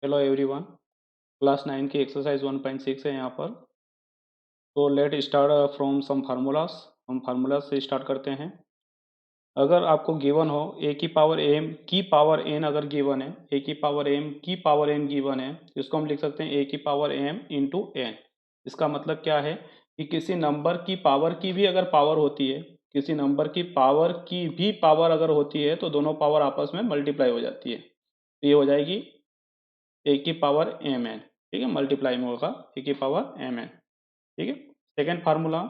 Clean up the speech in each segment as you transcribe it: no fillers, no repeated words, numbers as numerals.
Hello everyone, class 9 की exercise 1.6 है यहाँ पर। तो let start from some formulas. हम फार्मूलाज से स्टार्ट करते हैं। अगर आपको गिवन हो ए की पावर एम की पावर एन, अगर गिवन है ए की पावर एम की पावर एन गिवन है, तो इसको हम लिख सकते हैं ए की पावर एम इंटू एन। इसका मतलब क्या है कि किसी नंबर की पावर की भी अगर पावर होती है, किसी नंबर की पावर की भी पावर अगर होती है, तो दोनों पावर आपस में मल्टीप्लाई हो जाती है। तो ये हो जाएगी ए की पावर एम एन। ठीक है, मल्टीप्लाई में होगा ए की पावर एम एन। ठीक है। सेकेंड फार्मूला,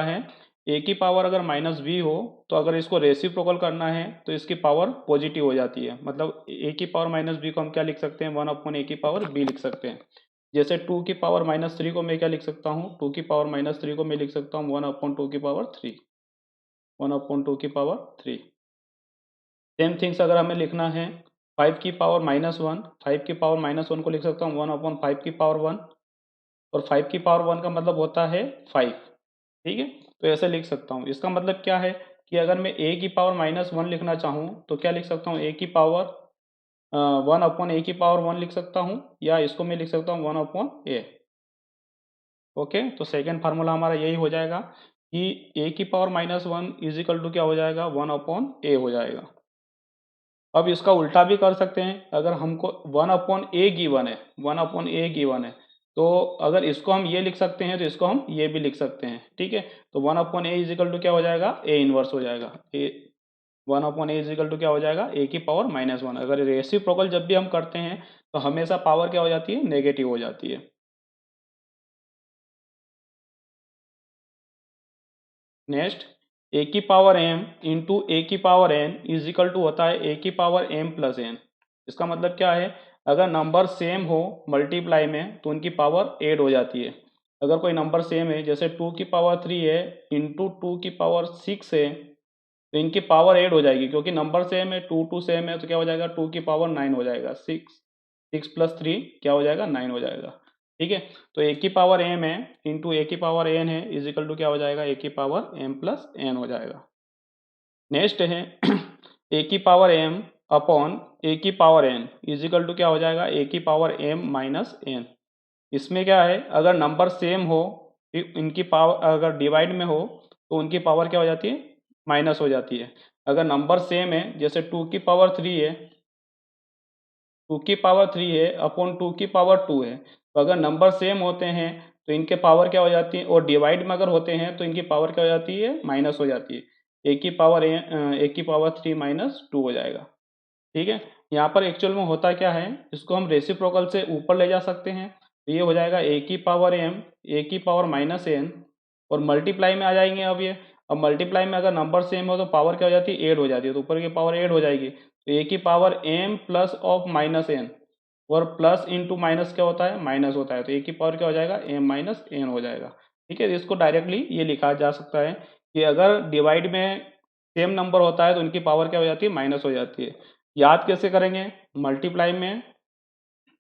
है ए की पावर अगर माइनस बी हो, तो अगर इसको रेसिप्रोकल करना है तो इसकी पावर पॉजिटिव हो जाती है। मतलब ए की पावर माइनस बी को हम क्या लिख सकते हैं, 1 अपॉन ए की पावर बी लिख सकते हैं। जैसे 2 की पावर माइनस थ्री को मैं क्या लिख सकता हूँ, 2 की पावर माइनस थ्री को मैं लिख सकता हूँ 1/2 की पावर थ्री, 1/2 की पावर थ्री। सेम थिंग्स अगर हमें लिखना है 5 की पावर -1, 5 की पावर -1 को लिख सकता हूँ 1/5 की पावर 1। और 5 की पावर 1 का मतलब होता है 5। ठीक है, तो ऐसे लिख सकता हूँ। इसका मतलब क्या है कि अगर मैं ए की पावर -1 लिखना चाहूँ तो क्या लिख सकता हूँ, ए की पावर 1/a की पावर 1 लिख सकता हूँ, या इसको मैं लिख सकता हूँ 1/a। ओके, तो सेकेंड फार्मूला हमारा यही हो जाएगा कि ए की पावर -1 इज इक्वल टू क्या हो जाएगा, 1/a हो जाएगा। अब इसका उल्टा भी कर सकते हैं। अगर हमको 1/a गिवन है, 1/a गिवन है, तो अगर इसको हम ये लिख सकते हैं तो इसको हम ये भी लिख सकते हैं। ठीक है, तो 1/a इज इक्वल टू क्या हो जाएगा, ए इनवर्स हो जाएगा। ए 1/a इज इक्वल टू क्या हो जाएगा, ए की पावर -1। अगर रेसिप्रोकल जब भी हम करते हैं तो हमेशा पावर क्या हो जाती है, नेगेटिव हो जाती है। नेक्स्ट, ए की पावर एम इंटू ए की power n is equal to होता है ए की पावर एम प्लस एन। इसका मतलब क्या है, अगर नंबर सेम हो मल्टीप्लाई में तो उनकी पावर ऐड हो जाती है। अगर कोई नंबर सेम है, जैसे 2 की पावर 3 है इंटू 2 की पावर 6 है, तो इनकी पावर ऐड हो जाएगी। क्योंकि नंबर सेम है, 2 सेम है, तो क्या हो जाएगा, 2 की पावर 9 हो जाएगा। 6 + 3 क्या हो जाएगा, 9 हो जाएगा। ठीक है, तो ए की पावर एम है इंटू ए की पावर एन है इज इक्वल टू क्या हो जाएगा, ए की पावर एम प्लस एन हो जाएगा। नेक्स्ट है ए की पावर एम अपॉन ए की power n is equal to क्या हो जाएगा, ए की पावर एम माइनस एन। इसमें क्या है, अगर नंबर सेम हो, इनकी पावर अगर डिवाइड में हो, तो उनकी पावर क्या हो जाती है, माइनस हो जाती है। अगर नंबर सेम है, जैसे 2 की पावर 3 है, 2 की पावर 3 है अपॉन 2 की पावर 2 है, तो अगर नंबर सेम होते हैं तो इनके पावर क्या हो जाती है, और डिवाइड में अगर होते हैं तो इनकी पावर क्या हो जाती है, माइनस हो जाती है। ए की पावर 3 माइनस 2 हो जाएगा। ठीक है, यहाँ पर एक्चुअल में होता क्या है, इसको हम रेसिप्रोकल से ऊपर ले जा सकते हैं। तो ये हो जाएगा ए की पावर एम, ए की पावर माइनस एन, और मल्टीप्लाई में आ जाएंगे अब ये। अब मल्टीप्लाई में अगर नंबर सेम हो तो पावर क्या हो जाती है, ऐड हो जाती है, तो ऊपर की पावर ऐड हो जाएगी। तो ए की power m plus of minus n, और प्लस इंटू माइनस क्या होता है, माइनस होता है, तो ए की पावर क्या हो जाएगा, एम माइनस एन हो जाएगा। ठीक है, इसको डायरेक्टली ये लिखा जा सकता है कि अगर डिवाइड में सेम नंबर होता है तो उनकी पावर क्या हो जाती है, माइनस हो जाती है। याद कैसे करेंगे, मल्टीप्लाई में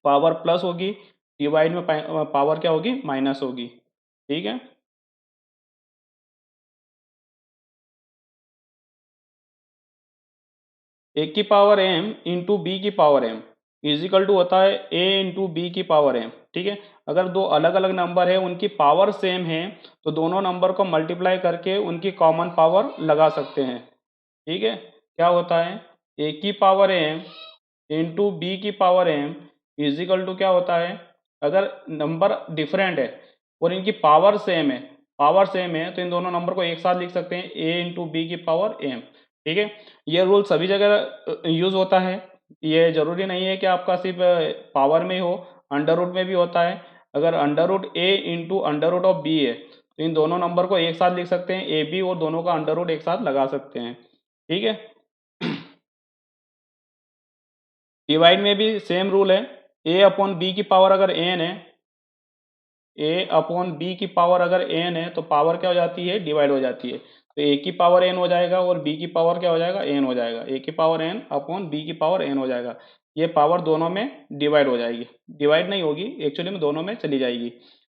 पावर प्लस होगी, डिवाइड में पावर क्या होगी, माइनस होगी। ठीक है, ए की पावर एम इंटू बी की पावर एम इजिकल टू होता है ए इंटू बी की पावर एम। ठीक है, अगर दो अलग अलग नंबर है, उनकी पावर सेम है, तो दोनों नंबर को मल्टीप्लाई करके उनकी कॉमन पावर लगा सकते हैं। ठीक है, क्या होता है, ए की पावर एम इंटू बी की पावर एम इजिकल टू क्या होता है, अगर नंबर डिफरेंट है और इनकी पावर सेम है, तो इन दोनों नंबर को एक साथ लिख सकते हैं, ए इंटू बी की पावर एम। ठीक है, ये रूल सभी जगह यूज होता है। ये जरूरी नहीं है कि आपका सिर्फ पावर में ही हो, अंडर रूट में भी होता है। अगर under root a into under root of b है, तो इन दोनों नंबर को एक साथ लिख सकते हैं ए बी, और दोनों का अंडर रूट एक साथ लगा सकते हैं। ठीक है, डिवाइड में भी सेम रूल है। ए अपॉन बी की पावर अगर एन है, ए अपॉन बी की पावर अगर एन है, तो पावर क्या हो जाती है, डिवाइड हो जाती है। तो ए की पावर एन हो जाएगा और बी की पावर क्या हो जाएगा, एन हो जाएगा। ए की पावर एन अपॉन बी की पावर एन हो जाएगा। ये पावर दोनों में डिवाइड हो जाएगी, डिवाइड नहीं होगी एक्चुअली में, दोनों में चली जाएगी।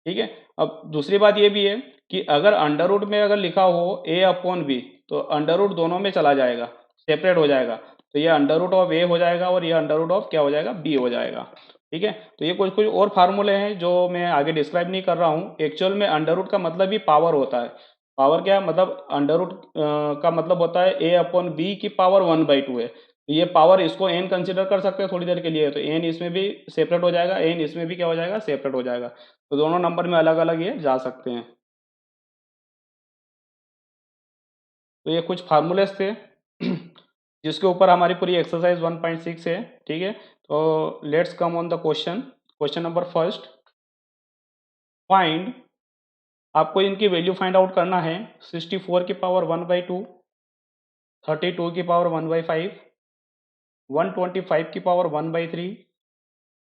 ठीक है, अब दूसरी बात ये भी है कि अगर अंडर रूट में अगर लिखा हो ए अपॉन बी, तो अंडर रूट दोनों में चला जाएगा, सेपरेट हो जाएगा। तो ये अंडर रूट ऑफ ए हो जाएगा और ये अंडर रूट ऑफ क्या हो जाएगा, बी हो जाएगा। ठीक है, तो ये कुछ कुछ और फार्मूले हैं जो मैं आगे डिस्क्राइब नहीं कर रहा हूँ। एक्चुअल में अंडर रूट का मतलब ही पावर होता है। पावर क्या है, मतलब अंडर रूट का मतलब होता है ए अपॉन बी की पावर 1/2 है। तो ये पावर, इसको एन कंसिडर कर सकते हैं थोड़ी देर के लिए, तो एन इसमें भी सेपरेट हो जाएगा, एन इसमें भी क्या हो जाएगा, सेपरेट हो जाएगा। तो दोनों नंबर में अलग अलग ये जा सकते हैं। तो ये कुछ फार्मूलेस थे जिसके ऊपर हमारी पूरी एक्सरसाइज 1.6 है। ठीक है, तो let's come on the question. Question number first, find, आपको इनकी वैल्यू फाइंड आउट करना है। 64 की पावर 1/2, 32 की पावर 1/5, 125 की पावर 1/3।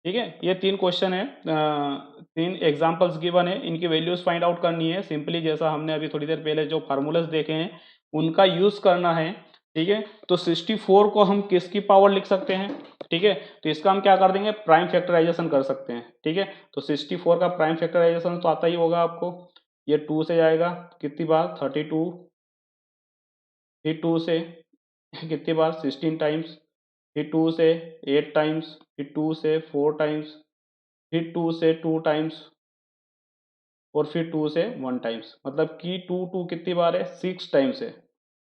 ठीक है, ये तीन क्वेश्चन है, तीन एग्जांपल्स गिवन है, इनकी वैल्यूज फाइंड आउट करनी है। सिंपली जैसा हमने अभी थोड़ी देर पहले जो फार्मूलाज देखे हैं उनका यूज करना है। ठीक है, तो 64 को हम किसकी पावर लिख सकते हैं। ठीक है, तो इसका हम क्या कर देंगे, प्राइम फैक्टराइजेशन कर सकते हैं। ठीक है, तो 64 का प्राइम फैक्टराइजेशन तो आता ही होगा आपको। ये 2 से जाएगा कितनी बार, 32, फिर 2 से कितनी बार, 16 टाइम्स, फिर 2 से 8 टाइम्स, फिर 2 से 4 टाइम्स, फिर 2 से 2 टाइम्स, और फिर 2 से 1 टाइम्स। मतलब कि 2 2 कितनी बार है, 6 टाइम्स है।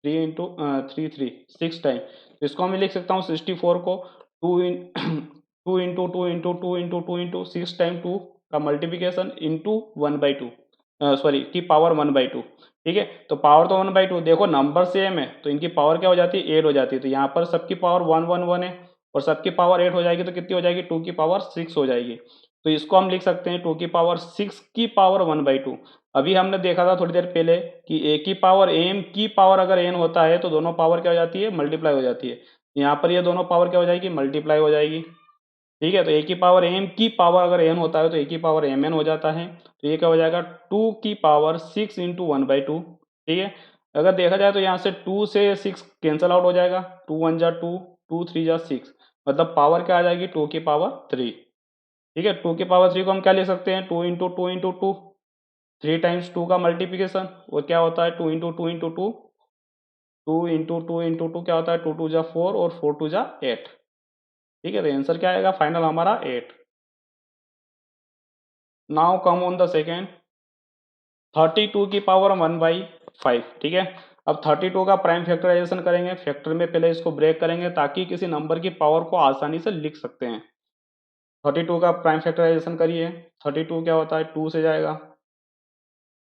3 इंटू 3 6 टाइम। तो इसको मैं लिख सकता हूँ 64 को 2 इन 2 into 2 into 2 into 2 into 6 time 2 का मल्टीप्लिकेशन इंटू 1/2, सॉरी की पावर 1/2। ठीक है, तो पावर तो 1/2, देखो नंबर सेम है तो इनकी पावर क्या हो जाती है, 8 हो जाती है। तो यहाँ पर सबकी पावर 1 1 1 है और सबकी पावर 8 हो जाएगी, तो कितनी हो जाएगी, 2 की पावर 6 हो जाएगी। तो इसको हम लिख सकते हैं 2 की पावर 6 की पावर 1/2। अभी हमने देखा था थोड़ी देर पहले कि ए की पावर एम की पावर अगर एन होता है तो दोनों पावर क्या हो जाती है, मल्टीप्लाई हो जाती है। यहाँ पर ये दोनों पावर क्या हो जाएगी, मल्टीप्लाई हो जाएगी। ठीक है, तो ए की पावर एम की पावर अगर एन होता है तो ए की पावर एम एन हो जाता है। तो ये क्या हो जाएगा, 2 की पावर 6 इंटू 1/2। ठीक है, अगर देखा जाए तो यहाँ से 2 से 6 कैंसल आउट हो जाएगा, 2 1 जा 2, 2 3 जा 6, मतलब पावर क्या आ जाएगी, 2 की पावर 3। ठीक है, 2 की पावर 3 को हम क्या ले सकते हैं, 2 इंटू 2 इंटू 2, 3 टाइम्स 2 का मल्टीप्लिकेशन, और क्या होता है 2 इंटू 2 इंटू 2, 2 इंटू 2 इंटू 2 क्या होता है, 2 2 जा 4 और 4 2 जा 8। ठीक है, तो आंसर क्या आएगा फाइनल हमारा 8। Now come on the second, 32 की पावर 1/5। ठीक है, अब 32 का प्राइम फैक्टराइजेशन करेंगे, फैक्टर में पहले इसको ब्रेक करेंगे ताकि किसी नंबर की पावर को आसानी से लिख सकते हैं। 32 का प्राइम फैक्टराइजेशन करिए, 32 क्या होता है, 2 से जाएगा,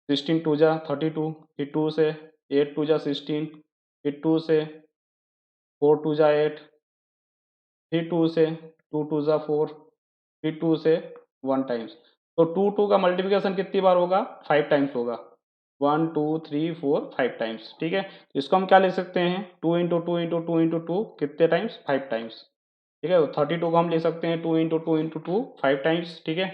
16 2 जा 32, फिर 2 से 8 2 जा 16, फिर 2 से 4 2 जा 8, फिर 2 से 2 2 जा 4, फिर 2 से 1 टाइम्स। तो 2 2 का मल्टीप्लिकेशन कितनी बार होगा, 5 टाइम्स होगा, 1 2 3 4 5 टाइम्स। ठीक है, तो इसको हम क्या लिख सकते हैं, 2 इंटू 2 इंटू 2 इंटू 2 कितने टाइम्स, 5 टाइम्स। ठीक है, तो 32 को हम लिख सकते हैं 2 इंटू 2 इंटू 2 5 टाइम्स। ठीक है,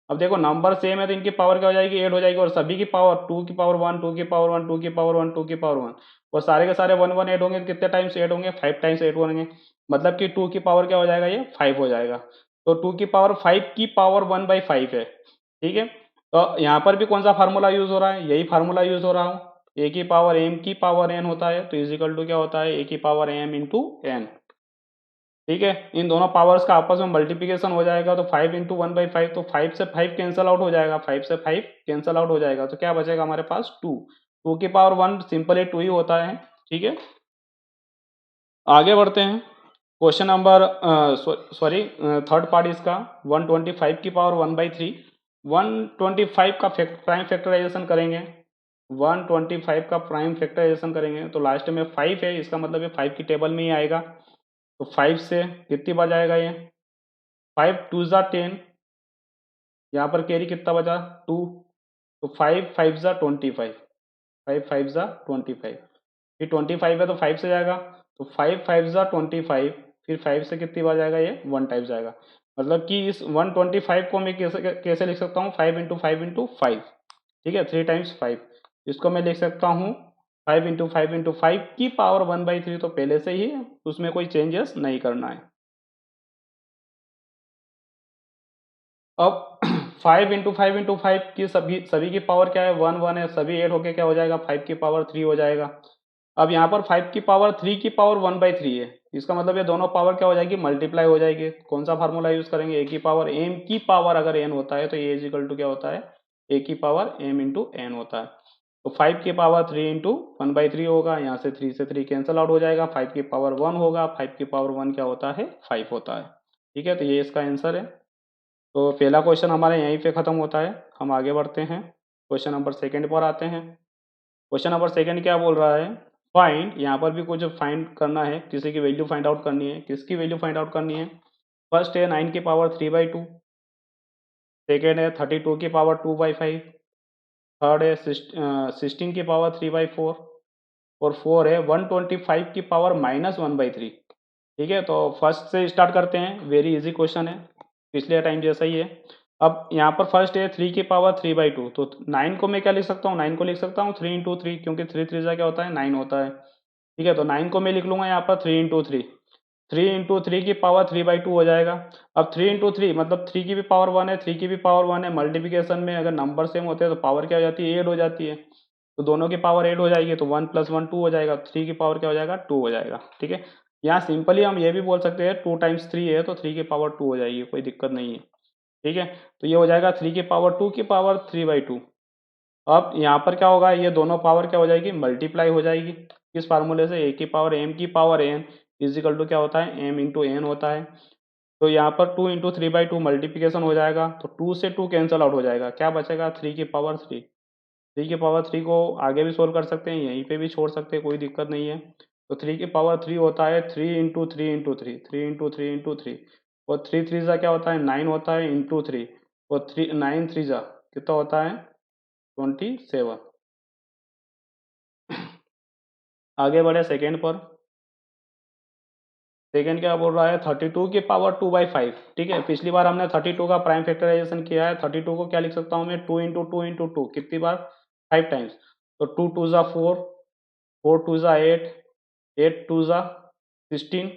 अब देखो नंबर सेम है तो इनकी पावर क्या हो जाएगी, 8 हो जाएगी, और सभी की पावर 2 की पावर 1 2 की पावर 1 2 की पावर 1 2 की पावर 1, और सारे के सारे 1 1 8 होंगे, तो कितने टाइम्स 8 होंगे, 5 टाइम्स 8 होंगे। मतलब कि 2 की पावर क्या हो जाएगा, ये 5 हो जाएगा। तो 2 की पावर 5 की पावर 1/5 है। ठीक है, तो यहाँ पर भी कौन सा फार्मूला यूज हो रहा है, यही फार्मूला यूज हो रहा हूँ। ए की पावर एम की पावर एन होता है, तो इज इक्वल टू क्या होता है, ए की पावर एम इंटू एन। ठीक है, इन दोनों पावर्स का आपस में मल्टीप्लिकेशन हो जाएगा, तो 5 इंटू 1/5, तो 5 से 5 कैंसल आउट हो जाएगा, 5 से 5 कैंसल आउट हो जाएगा, तो क्या बचेगा हमारे पास 2। 2 की पावर 1 सिंपली 2 ही होता है। ठीक है, आगे बढ़ते हैं। Question number sorry third part इसका, 125 की पावर 1/3। 125 का प्राइम फैक्टराइजेशन करेंगे, 125 का प्राइम फैक्टराइजेशन करेंगे तो लास्ट में 5 है, इसका मतलब ये 5 की टेबल में ही आएगा। तो 5 से कितनी बार जाएगा ये, 5 2 जा 10, यहाँ पर कैरी कितना बचा 2, तो 5 5 जा 25, 5 5 जा 25, फिर 25 है तो 5 से जाएगा, तो 5 5 जा 25, फिर 5 से कितनी बार जाएगा ये 1 टाइम जाएगा। मतलब कि इस 125 को मैं कैसे कैसे लिख सकता हूँ, 5 इंटू 5 इंटू 5। ठीक है, 3 टाइम्स 5, इसको मैं लिख सकता हूँ 5 इंटू 5 इंटू 5 की पावर 1/3, तो पहले से ही है, उसमें कोई चेंजेस नहीं करना है। अब 5 इंटू 5 इंटू 5 की सभी सभी की पावर क्या है, 1 1 है, सभी ऐड होके क्या हो जाएगा, 5 की पावर 3 हो जाएगा। अब यहाँ पर 5 की पावर 3 की पावर 1/3 है, इसका मतलब ये दोनों पावर क्या हो जाएगी, मल्टीप्लाई हो जाएगी। कौन सा फार्मूला यूज करेंगे, ए की पावर एम की पावर अगर एन होता है तो ए इज इक्वल टू क्या होता है, ए की पावर एम इंटू एन होता है। तो 5 की पावर 3 इंटू 1/3 होगा, यहाँ से 3 से 3 कैंसिल आउट हो जाएगा, 5 की पावर 1 होगा, 5 की पावर 1 क्या होता है, 5 होता है। ठीक है, तो ये इसका आंसर है। तो पहला क्वेश्चन हमारे यहीं पे खत्म होता है, हम आगे बढ़ते हैं, क्वेश्चन नंबर सेकंड पर आते हैं। क्वेश्चन नंबर सेकंड क्या बोल रहा है, फाइंड, यहाँ पर भी कुछ फाइंड करना है, किसी की वैल्यू फाइंड आउट करनी है। किसकी वैल्यू फाइंड आउट करनी है, फर्स्ट है 9 की पावर 3/2, सेकेंड है 32 की पावर 2/5, थर्ड है 16 की पावर 3/4 और फोर है 125 की पावर -1/3। ठीक है, तो फर्स्ट से स्टार्ट करते हैं, वेरी इजी क्वेश्चन है, पिछले टाइम जैसा ही है। अब यहाँ पर फर्स्ट है 3 की पावर 3/2, तो 9 को मैं क्या लिख सकता हूँ, 9 को लिख सकता हूँ 3 इंटू 3, क्योंकि 3 3 क्या होता है, 9 होता है। ठीक है, तो 9 को मैं लिख लूंगा यहाँ पर 3 इंटू 3, 3 इंटू 3 की पावर 3/2 हो जाएगा। अब 3 इंटू 3 मतलब 3 की भी पावर 1 है, 3 की भी पावर 1 है, मल्टीप्लिकेशन में अगर नंबर सेम होते हैं तो पावर क्या हो जाती है, ऐड हो जाती है। तो दोनों की पावर 8 हो जाएगी, तो 1 + 1 2 हो जाएगा, 3 की पावर क्या हो जाएगा, 2 हो जाएगा। ठीक है, यहाँ सिंपली हम ये भी बोल सकते हैं 2 टाइम्स 3 है तो 3 की पावर 2 हो जाएगी, कोई दिक्कत नहीं है। ठीक है, तो ये हो जाएगा 3 की पावर 2 की पावर 3/2। अब यहाँ पर क्या होगा, ये दोनों पावर क्या हो जाएगी, मल्टीप्लाई हो जाएगी। किस फार्मूले से, ए की पावर एम की power n is equal to क्या होता है, एम इंटू एन होता है। तो यहाँ पर 2 इंटू 3/2 मल्टीप्लिकेशन हो जाएगा, तो 2 से 2 कैंसिल आउट हो जाएगा, क्या बचेगा, 3 की पावर 3। 3 की पावर 3 को आगे भी सोल्व कर सकते हैं, यहीं पे भी छोड़ सकते हैं, कोई दिक्कत नहीं है। तो 3 की पावर 3 होता है 3 इंटू 3 इंटू 3, 3 इंटू 3 इंटू 3, और 3 3 जा क्या होता है, 9 होता है इंटू 3, और 3 9 3 जा कितना होता है, 27। आगे बढ़े सेकेंड पर, सेकेंड क्या बोल रहा है, 32 की पावर 2/5। ठीक है, पिछली बार हमने 32 का प्राइम फैक्टराइजेशन किया है, 32 को क्या लिख सकता हूँ मैं, 2 इंटू 2 इंटू 2, कितनी बार, 5 टाइम्स। तो 2 2 जा 4, 4 2 जा 8, 8 2 जा 16,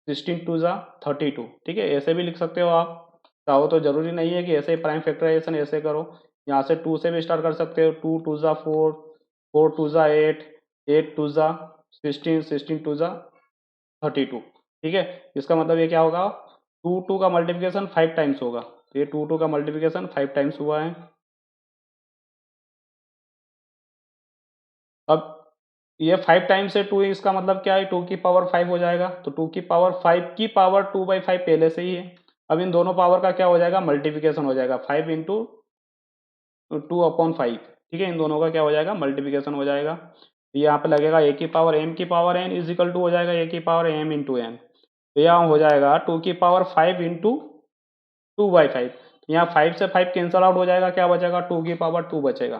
16 2 जा 32। ठीक है, ऐसे भी लिख सकते हो आप, चाहो तो जरूरी नहीं है कि ऐसे ही प्राइम फैक्टराइजेशन ऐसे करो, यहाँ से 2 से भी स्टार्ट कर सकते हो, 2 2 जा 4, 4 2 जा 8, 8 2 जा 16, 16 2 जा 32। ठीक है, इसका मतलब ये क्या होगा, 2 2 का मल्टीप्लिकेशन 5 टाइम्स होगा, तो ये 2 2 का मल्टीप्लिकेशन 5 टाइम्स हुआ है। अब ये 5 टाइम्स से 2, इसका मतलब क्या है, 2 की पावर 5 हो जाएगा, तो 2 की पावर 5 की पावर 2/5 पहले से ही है। अब इन दोनों पावर का क्या हो जाएगा, मल्टीप्लिकेशन हो जाएगा, 5 इंटू 2/5। ठीक है, इन दोनों का क्या हो जाएगा, मल्टीप्लिकेशन हो जाएगा। तो यहाँ पे लगेगा ए की पावर एम की power n is equal to हो जाएगा ए की पावर एम इंटू एन, तो यहाँ हो जाएगा 2 की पावर 5 इंटू 2/5। यहाँ 5 से 5 कैंसल आउट हो जाएगा, क्या बचेगा, 2 की पावर 2 बचेगा।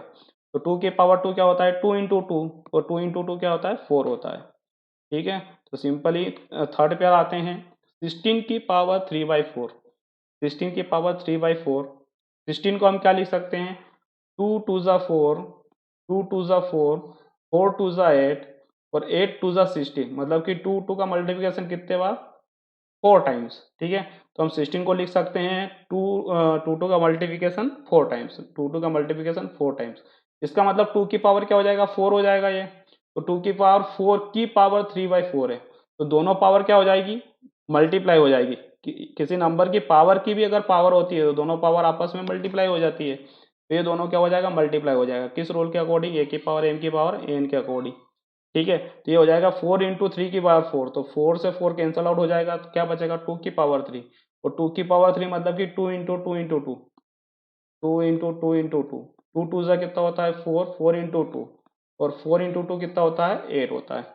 तो 2 की पावर 2 क्या होता है, 2 इंटू 2, और 2 इंटू 2 क्या होता है, 4 होता है। ठीक है, तो सिंपली थर्ड पे आते हैं, 16 की पावर 3/4, 16 की पावर 3/4, 16 को हम क्या लिख सकते हैं, 2 2 जा 4, 2 2 जा 4, 4 2 जा 8, और 8 2 जा 16, मतलब कि 2 2 का मल्टीप्लिकेशन कितने बार, 4 टाइम्स। ठीक है, तो हम 16 को लिख सकते हैं 2 2 2 का मल्टीप्लिकेशन 4 टाइम्स, 2 2 का मल्टीप्लिकेशन 4 टाइम्स। इसका मतलब 2 की पावर क्या हो जाएगा, 4 हो जाएगा ये, तो 2 की पावर 4 की पावर 3/4 है, तो दोनों पावर क्या हो जाएगी, मल्टीप्लाई हो जाएगी। किसी नंबर की पावर की भी अगर पावर होती है तो दोनों पावर आपस में मल्टीप्लाई हो जाती है, तो ये दोनों क्या हो जाएगा, मल्टीप्लाई हो जाएगा, किस रूल के अकॉर्डिंग, ए की पावर एम की पावर एन के अकॉर्डिंग। ठीक है, तो ये हो जाएगा 4 इंटू 3 की पावर 4, तो 4 से 4 कैंसल आउट हो जाएगा, तो क्या बचेगा, 2 की पावर 3, और 2 की पावर 3 मतलब कि 2 इंटू 2 इंटू 2, 2 इंटू 2 इंटू 2, 2 2 जा कितना होता है 4, 4 इंटू 2, और 4 इंटू 2 कितना होता है, 8 होता है,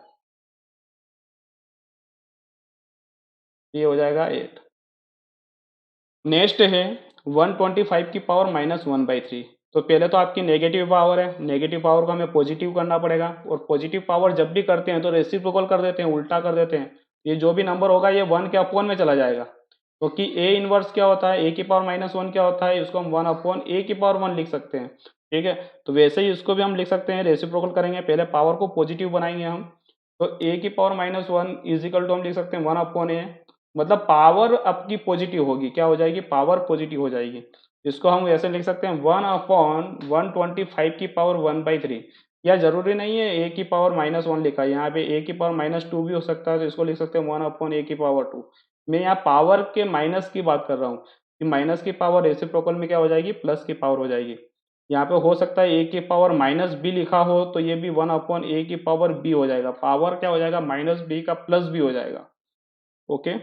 ये हो जाएगा 8। नेक्स्ट है 125 की पावर -1/3। तो पहले तो आपकी नेगेटिव पावर है, नेगेटिव पावर को हमें पॉजिटिव करना पड़ेगा, और पॉजिटिव पावर जब भी करते हैं तो रेसिप्रोकल कर देते हैं, उल्टा कर देते हैं। ये जो भी नंबर होगा ये 1 के अपॉन में चला जाएगा, क्योंकि ए इनवर्स क्या होता है, ए की पावर -1 क्या होता है, इसको हम 1 अपॉन ए की पावर 1 लिख सकते हैं। ठीक है, तो वैसे ही इसको भी हम लिख सकते हैं, रेसिप्रोकल करेंगे, पहले पावर को पॉजिटिव बनाएंगे हम, तो ए की पावर -1 इजिकल टू हम लिख सकते हैं 1 अपॉन ए, मतलब पावर आपकी पॉजिटिव होगी, क्या हो जाएगी, पावर पॉजिटिव हो जाएगी। इसको हम ऐसे लिख सकते हैं 1 अपॉन 125 की पावर 1/3। या जरूरी नहीं है ए की पावर -1 लिखा है, यहाँ पे ए की पावर -2 भी हो सकता है, तो इसको लिख सकते हैं 1/a²। मैं यहाँ पावर के माइनस की बात कर रहा हूँ कि माइनस की पावर रेसिप्रोकल में क्या हो जाएगी, प्लस की पावर हो जाएगी। यहाँ पे हो सकता है ए की पावर -b लिखा हो, तो ये भी 1/a² हो जाएगा, पावर क्या हो जाएगा, -b का प्लस भी हो जाएगा। ओके।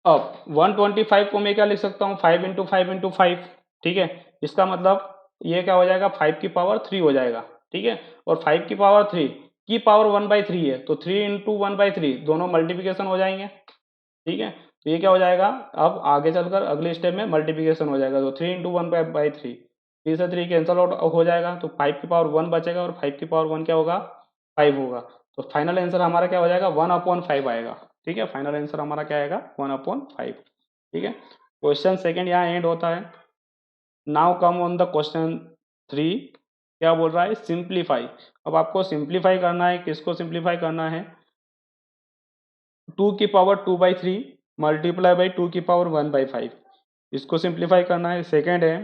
अब 125 को मैं क्या लिख सकता हूँ, 5 × 5 × 5, ठीक है। इसका मतलब ये क्या हो जाएगा, 5 की पावर 3 हो जाएगा, ठीक है। और 5 की पावर 3 की पावर 1/3 है, तो 3 × 1/3 दोनों मल्टीप्लिकेशन हो जाएंगे, ठीक है। तो ये क्या हो जाएगा, अब आगे चलकर अगले स्टेप में मल्टीप्लिकेशन हो जाएगा, तो 3 × 1/3, 3 से 3 कैंसल आउट हो जाएगा, तो 5 की पावर 1 बचेगा, और 5 की पावर 1 क्या होगा, 5 होगा। तो फाइनल आंसर हमारा क्या हो जाएगा, 1/5 आएगा, ठीक है। फाइनल आंसर हमारा क्या आएगा, 1/5, ठीक है। क्वेश्चन सेकंड यहाँ एंड होता है। Now come on the question 3। क्या बोल रहा है, सिंप्लीफाई। अब आपको सिंप्लीफाई करना है, किसको सिंप्लीफाई करना है, 2 की पावर 2/3 मल्टीप्लाई बाई 2 की पावर 1/5, इसको सिंप्लीफाई करना है। सेकेंड है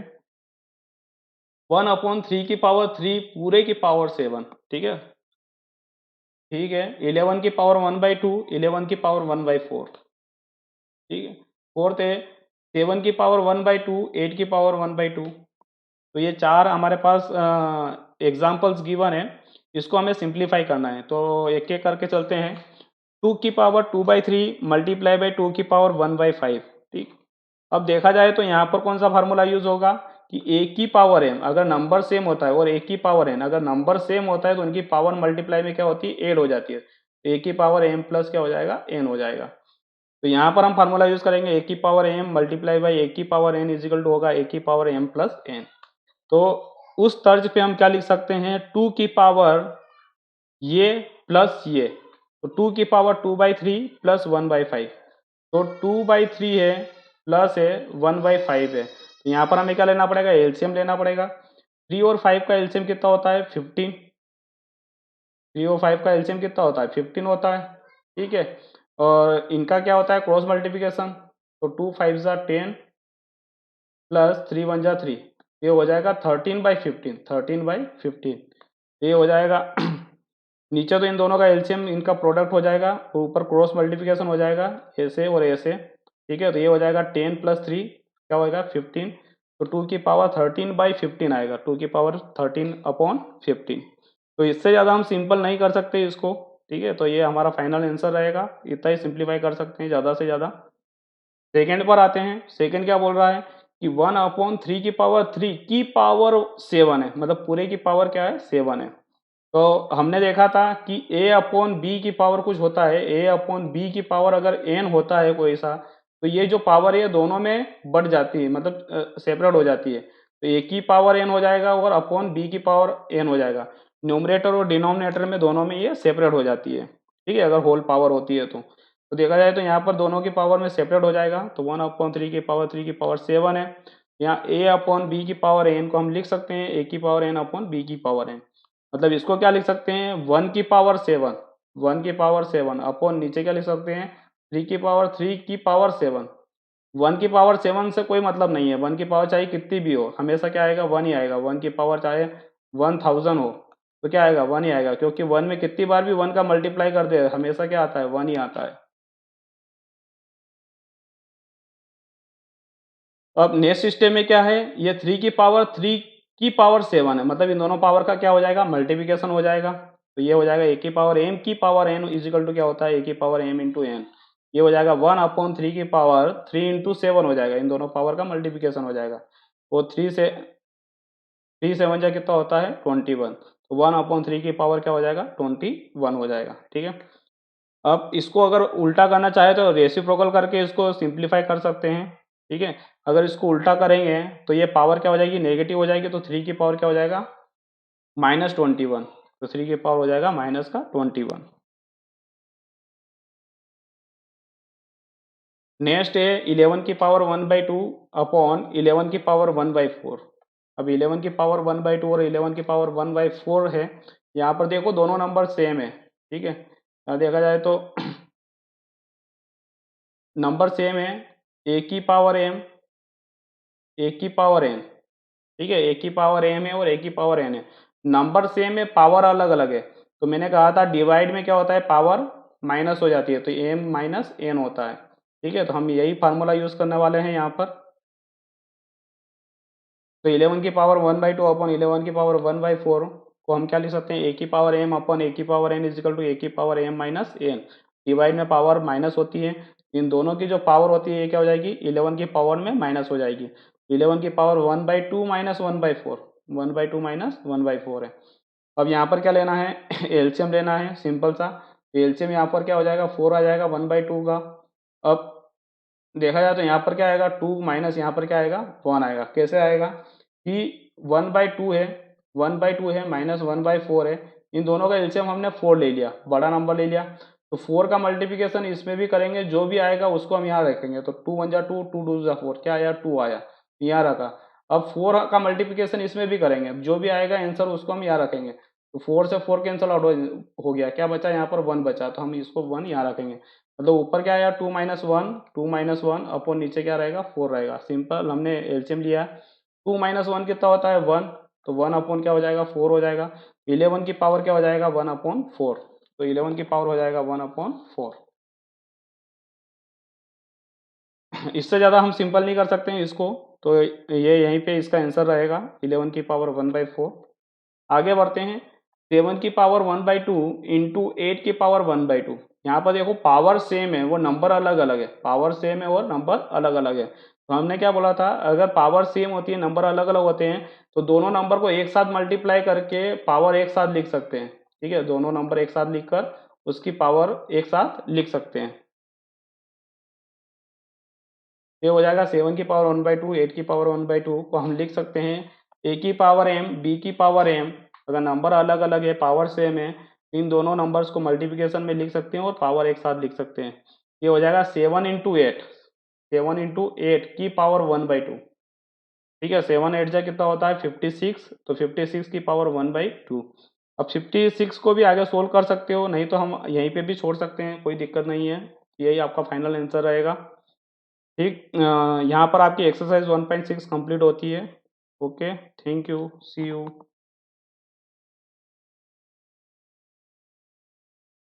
1/3 की पावर 3 पूरे की पावर 7, ठीक है, ठीक है। 11 की पावर 1/2, 11 की पावर 1/4, ठीक है। फोर्थ है 7 की पावर 1/2, 8 की पावर 1/2। तो ये चार हमारे पास एग्जाम्पल्स गिवन है, इसको हमें सिंप्लीफाई करना है, तो एक एक करके चलते हैं। 2 की पावर 2/3 मल्टीप्लाई बाई 2 की पावर 1/5, ठीक। अब देखा जाए तो यहाँ पर कौन सा फार्मूला यूज होगा कि ए की पावर एन अगर नंबर सेम होता है, और ए की पावर एन अगर नंबर सेम होता है, तो उनकी पावर मल्टीप्लाई में क्या होती है, ऐड हो जाती है। तो ए की पावर एम प्लस क्या हो जाएगा, एन हो जाएगा। तो यहाँ पर हम फार्मूला यूज करेंगे, ए की पावर एम मल्टीप्लाई बाई ए की पावर एन इजिकल टू होगा ए की पावर एम प्लस एन। तो उस तर्ज पे हम क्या लिख सकते हैं, 2 की पावर ये प्लस ये, तो 2 की पावर 2/3 प्लस 1/5, तो 2/3 है प्लस है 1/5 है। तो यहाँ पर हमें क्या लेना पड़ेगा, एलसीएम लेना पड़ेगा। 3 और 5 का एलसीएम कितना होता है, 15। 3 और 5 का एलसीएम कितना होता है, 15 होता है, ठीक है। और इनका क्या होता है, क्रॉस मल्टीप्लिकेशन, तो 2 5 × 10 प्लस 3 1 × 3, ये हो जाएगा 13/15, 13/15 ये हो जाएगा। नीचे तो इन दोनों का एलसीएम इनका प्रोडक्ट हो जाएगा, ऊपर क्रॉस मल्टीप्लिकेशन हो जाएगा ऐसे और ऐसे, ठीक है। तो ये हो जाएगा 10 + 3 क्या होगा, 15। तो 2 की पावर 13/15 आएगा, 2 की पावर 13/15। तो इससे ज़्यादा हम सिंपल नहीं कर सकते इसको, ठीक है। तो ये हमारा फाइनल आंसर रहेगा, इतना ही सिंप्लीफाई कर सकते हैं ज़्यादा से ज़्यादा। सेकेंड पर आते हैं। सेकेंड क्या बोल रहा है कि 1/3 की पावर 7 है, मतलब पूरे की पावर क्या है, 7 है। तो हमने देखा था कि a/b की पावर कुछ होता है, a/b की पावर अगर n होता है कोई सा, तो ये जो पावर है दोनों में बढ़ जाती है, मतलब सेपरेट हो जाती है। तो a की पावर n हो जाएगा और अपॉन b की पावर n हो जाएगा। न्यूमरेटर और डिनोमिनेटर में दोनों में ये सेपरेट हो जाती है, ठीक है, अगर होल पावर होती है तो देखा जाए तो यहाँ पर दोनों की पावर में सेपरेट हो जाएगा। तो 1/3 की पावर 3 की पावर 7 है। यहाँ a/b की पावर n को हम लिख सकते हैं a की पावर n/b की पावर n, मतलब इसको क्या लिख सकते हैं, 1 की पावर 7, 1 की पावर 7 अपॉन नीचे क्या लिख सकते हैं, 3 की पावर 3 की पावर 7। 1 की पावर 7 से कोई मतलब नहीं है, 1 की पावर चाहे कितनी भी हो, हमेशा क्या आएगा, 1 ही आएगा। 1 की पावर चाहे 1000 हो, तो क्या आएगा, 1 ही आएगा, क्योंकि 1 में कितनी बार भी 1 का मल्टीप्लाई कर दे हमेशा क्या आता है, 1 ही आता है। अब नेक्स्ट स्टेप में क्या है, ये 3 की पावर 3 की पावर 7 है, मतलब इन दोनों पावर का क्या हो जाएगा, मल्टीप्लिकेशन हो जाएगा। तो ये हो जाएगा a की पावर m इजिकल टू क्या होता है, a की पावर m × n, ये हो जाएगा 1/3 की पावर 3 × 7 हो जाएगा, इन दोनों पावर का मल्टीप्लिकेशन हो जाएगा। वो 3 7 जा कितना होता है, 21, तो 1/3 की पावर क्या हो जाएगा, 21 हो जाएगा, ठीक है। अब इसको अगर उल्टा करना चाहे तो रेसिप्रोकल करके इसको सिंप्लीफाई कर सकते हैं, ठीक है। अगर इसको उल्टा करेंगे तो ये पावर क्या हो जाएगी, नेगेटिव हो जाएगी, तो 3 की पावर क्या हो जाएगा, -21, तो 3 की पावर हो जाएगा -21। नेक्स्ट है 11 की पावर 1/2 अपॉन 11 की पावर 1/4। अब 11 की पावर 1/2 और 11 की पावर 1/4 है, यहाँ पर देखो दोनों नंबर सेम है, ठीक है। यहाँ देखा जाए तो नंबर सेम है, ए की पावर एम, ए की पावर एन, ठीक है, ए की पावर एम है और ए की पावर एन है। नंबर सेम है, पावर अलग अलग है। तो मैंने कहा था डिवाइड में क्या होता है, पावर माइनस हो जाती है, तो एम माइनस एन होता है। ठीक है, तो हम यही फार्मूला यूज करने वाले हैं यहाँ पर। तो 11 की पावर 1/2 अपॉन 11 की पावर 1/4 को हम क्या लिख सकते हैं, ए की पावर एम अपॉन ए की power n is equal to a की power m minus n. Divide में पावर माइनस होती है, इन दोनों की जो पावर होती है ये क्या हो जाएगी, 11 की पावर में माइनस हो जाएगी। 11 की पावर 1/2 माइनस 1/4, 1/2 माइनस 1/4 है। अब यहाँ पर क्या लेना है, एलसीएम लेना है सिंपल सा। एलसीएम यहाँ पर क्या हो जाएगा, 4 आ जाएगा 1/2 का। अब देखा जाए तो यहाँ पर क्या आएगा, 2 माइनस यहाँ पर क्या आएगा, 1 आएगा। कैसे आएगा कि 1/2 है, 1/2 है माइनस 1/4 है, इन दोनों का एलसीएम हमने 4 ले लिया, बड़ा नंबर ले लिया। तो 4 का मल्टीप्लिकेशन इसमें भी करेंगे, जो भी आएगा उसको हम यहाँ रखेंगे। तो 2 1 जा 2, 2 2 जा 4, क्या आया, 2 आया, यहाँ रखा। अब 4 का मल्टीप्लिकेशन इसमें भी करेंगे, जो भी आएगा आंसर उसको हम यहाँ रखेंगे। तो 4 से 4 कैंसिल आउट हो गया, क्या बचा यहाँ पर, 1 बचा, तो हम इसको 1 यहाँ रखेंगे। मतलब ऊपर क्या आया, 2 - 1 अपॉन नीचे क्या रहेगा, 4 रहेगा। सिंपल, हमने एलसीएम लिया। 2 - 1 कितना होता है, 1, तो 1 अपॉन क्या हो जाएगा, 4 हो जाएगा। 11 की पावर क्या हो जाएगा, 1/4, तो 11 की पावर हो जाएगा 1/4। इससे ज़्यादा हम सिंपल नहीं कर सकते हैं इसको, तो ये यहीं पे इसका आंसर रहेगा, 11 की पावर 1/4। आगे बढ़ते हैं, 7 की पावर 1/2 इंटू 8 की पावर 1/2। यहाँ पर देखो पावर सेम है, वो नंबर अलग अलग है, पावर सेम है और नंबर अलग अलग है। तो हमने क्या बोला था, अगर पावर सेम होती है, नंबर अलग अलग होते हैं, तो दोनों नंबर को एक साथ मल्टीप्लाई करके पावर एक साथ लिख सकते हैं। ठीक है, दोनों नंबर एक साथ लिखकर उसकी पावर एक साथ लिख सकते हैं। ये हो जाएगा 7 की पावर 1/2, 8 की पावर 1/2 को हम लिख सकते हैं ए की पावर एम, बी की पावर एम। अगर नंबर अलग अलग है, पावर सेम है, इन दोनों नंबर्स को मल्टीप्लिकेशन में लिख सकते हैं और पावर एक साथ लिख सकते हैं। ये हो जाएगा 7 × 8, 7 × 8 की पावर 1/2। ठीक है, 7 8 जा कितना होता है, 56, तो 56 की पावर 1/2। अब 56 को भी आगे सोल्व कर सकते हो, नहीं तो हम यहीं पे भी छोड़ सकते हैं, कोई दिक्कत नहीं है। यही आपका फाइनल आंसर रहेगा। ठीक, यहाँ पर आपकी एक्सरसाइज 1.6 कंप्लीट होती है। Okay, thank you, see you.